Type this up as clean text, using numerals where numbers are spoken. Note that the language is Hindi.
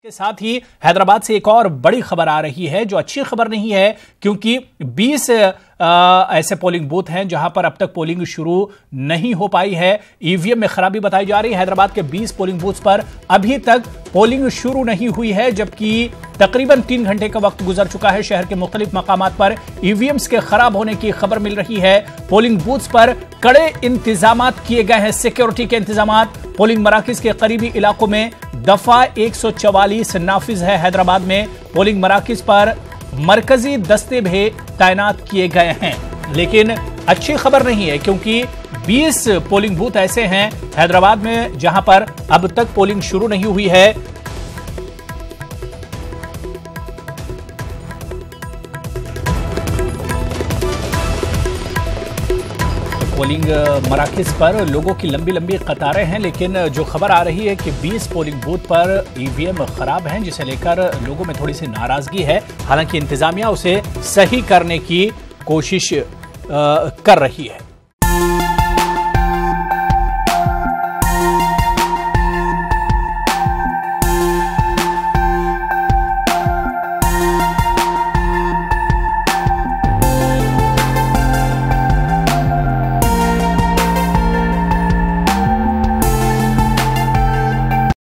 के साथ ही हैदराबाद से एक और बड़ी खबर आ रही है जो अच्छी खबर नहीं है, क्योंकि 20 ऐसे पोलिंग बूथ हैं जहां पर अब तक पोलिंग शुरू नहीं हो पाई है। ईवीएम में खराबी बताई जा रही है। हैदराबाद के 20 पोलिंग बूथ पर अभी तक पोलिंग शुरू नहीं हुई है, जबकि तकरीबन 3 घंटे का वक्त गुजर चुका है। शहर के मुख्तलिफ मकामात पर ईवीएम्स के खराब होने की खबर मिल रही है। पोलिंग बूथ पर कड़े इंतजाम किए गए हैं, सिक्योरिटी के इंतजाम। पोलिंग मराकज के करीबी इलाकों में दफा 144 नाफिज है। हैदराबाद में पोलिंग मराकज पर मरकजी दस्ते भी तैनात किए गए हैं, लेकिन अच्छी खबर नहीं है, क्योंकि 20 पोलिंग बूथ ऐसे हैं हैदराबाद में जहां पर अब तक पोलिंग शुरू नहीं हुई है। पोलिंग मराकज पर लोगों की लंबी लंबी कतारें हैं, लेकिन जो खबर आ रही है कि 20 पोलिंग बूथ पर ईवीएम खराब हैं, जिसे लेकर लोगों में थोड़ी सी नाराजगी है। हालांकि इंतजामिया उसे सही करने की कोशिश कर रही है।